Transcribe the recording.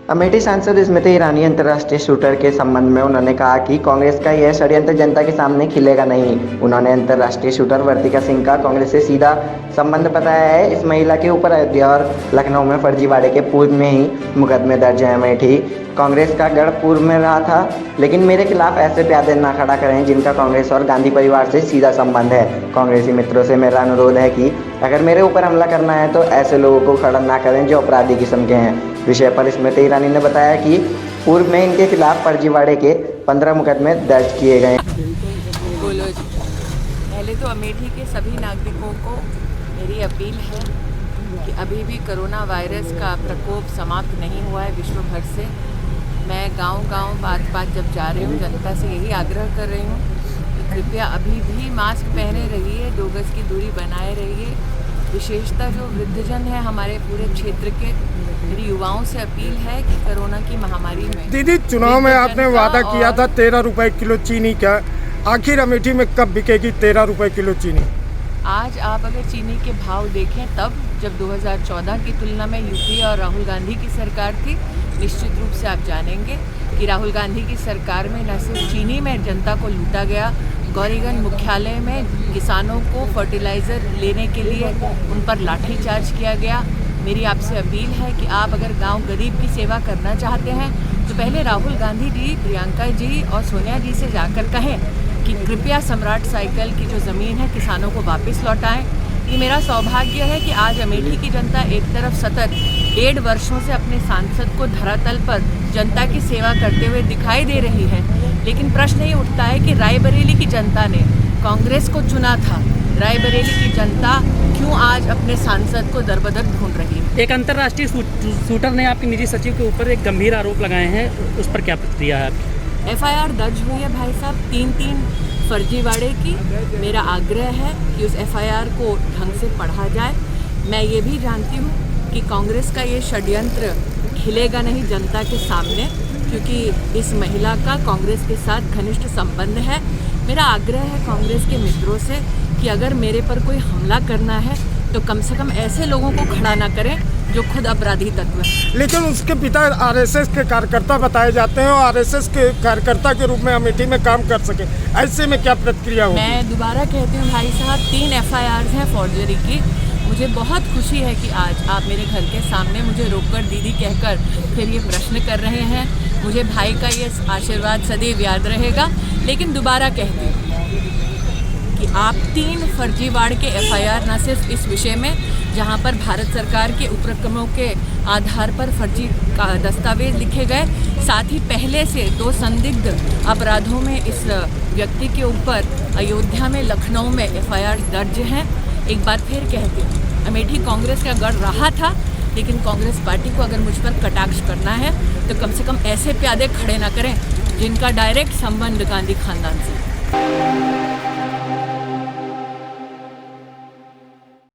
अमेठी सांसद स्मृति ईरानी अंतर्राष्ट्रीय शूटर के संबंध में उन्होंने कहा कि कांग्रेस का यह षड्यंत्र जनता के सामने खिलेगा नहीं। उन्होंने अंतर्राष्ट्रीय शूटर वर्तिका सिंह का कांग्रेस से सीधा संबंध बताया है। इस महिला के ऊपर अयोध्या और लखनऊ में फर्जीवाड़े के पूर्व में ही मुकदमे दर्ज हैं। अमेठी कांग्रेस का गढ़ पूर्व में रहा था, लेकिन मेरे खिलाफ ऐसे प्यादे ना खड़ा करें जिनका कांग्रेस और गांधी परिवार से सीधा संबंध है। कांग्रेसी मित्रों से मेरा अनुरोध है कि अगर मेरे ऊपर हमला करना है तो ऐसे लोगों को खड़ा ना करें जो अपराधी किस्म के हैं। विषय पर स्मृति ईरानी ने बताया कि पूर्व में इनके खिलाफ फर्जीवाड़े के 15 मुकदमे दर्ज किए गए। बोलो जी। पहले तो अमेठी के सभी नागरिकों को मेरी अपील है कि अभी भी कोरोना वायरस का प्रकोप समाप्त नहीं हुआ है विश्व भर से। मैं गांव-गांव बात जब जा रही हूँ, जनता से यही आग्रह कर रही हूँ कि कृपया अभी भी मास्क पहने रहिए, 2 गज की दूरी बनाए रहिए। विशेषतः जो वृद्धजन है हमारे पूरे क्षेत्र के, मेरी युवाओं से अपील है कि कोरोना की महामारी में दीदी, चुनाव में आपने वादा किया था 13 रुपए किलो चीनी का, आखिर अमेठी में कब बिकेगी 13 रुपए किलो चीनी? आज आप अगर चीनी के भाव देखें तब जब 2014 की तुलना में यूपी और राहुल गांधी की सरकार थी, निश्चित रूप से आप जानेंगे कि राहुल गांधी की सरकार में न सिर्फ चीनी में जनता को लूटा गया, गौरीगंज मुख्यालय में किसानों को फर्टिलाइज़र लेने के लिए उन पर लाठीचार्ज किया गया। मेरी आपसे अपील है कि आप अगर गांव गरीब की सेवा करना चाहते हैं तो पहले राहुल गांधी जी, प्रियंका जी और सोनिया जी से जाकर कहें कि कृपया सम्राट साइकिल की जो ज़मीन है किसानों को वापस लौटाएं। ये मेरा सौभाग्य है कि आज अमेठी की जनता एक तरफ सतत 1.5 वर्षों से अपने सांसद को धरातल पर जनता की सेवा करते हुए दिखाई दे रही है, लेकिन प्रश्न ये उठता है कि रायबरेली की जनता ने कांग्रेस को चुना था, रायबरेली की जनता क्यों आज अपने सांसद को दरबदर ढूंढ रही है? एक अंतर्राष्ट्रीय शूटर ने आपके निजी सचिव के ऊपर एक गंभीर आरोप लगाए हैं, उस पर क्या प्रतिक्रिया है आपकी? FIR दर्ज हुई है भाई साहब 3 फर्जीवाड़े की। मेरा आग्रह है कि उस FIR को ढंग से पढ़ा जाए। मैं ये भी जानती हूँ कि कांग्रेस का ये षड्यंत्र खिलेगा नहीं जनता के सामने, क्योंकि इस महिला का कांग्रेस के साथ घनिष्ठ संबंध है। मेरा आग्रह है कांग्रेस के मित्रों से कि अगर मेरे पर कोई हमला करना है तो कम से कम ऐसे लोगों को खड़ा ना करें जो खुद अपराधी तत्व हैं। लेकिन उसके पिता RSS के कार्यकर्ता बताए जाते हैं और RSS के कार्यकर्ता के रूप में अमेठी में काम कर सके, ऐसे में क्या प्रतिक्रिया होगी? मैं दोबारा कहती हूँ भाई साहब, 3 FIRs हैं फौर्जरी की। मुझे बहुत खुशी है कि आज आप मेरे घर के सामने मुझे रोककर दीदी कहकर फिर ये प्रश्न कर रहे हैं। मुझे भाई का ये आशीर्वाद सदैव याद रहेगा। लेकिन दोबारा कहती हूँ कि आप 3 फर्जीवाड़े के FIR न सिर्फ इस विषय में जहां पर भारत सरकार के उपक्रमों के आधार पर फर्जी दस्तावेज लिखे गए, साथ ही पहले से 2 संदिग्ध अपराधों में इस व्यक्ति के ऊपर अयोध्या में, लखनऊ में FIR दर्ज हैं। एक बार फिर कहती हूँ, अमेठी कांग्रेस का गढ़ रहा था, लेकिन कांग्रेस पार्टी को अगर मुझ पर कटाक्ष करना है तो कम से कम ऐसे प्यादे खड़े ना करें जिनका डायरेक्ट संबंध गांधी खानदान से।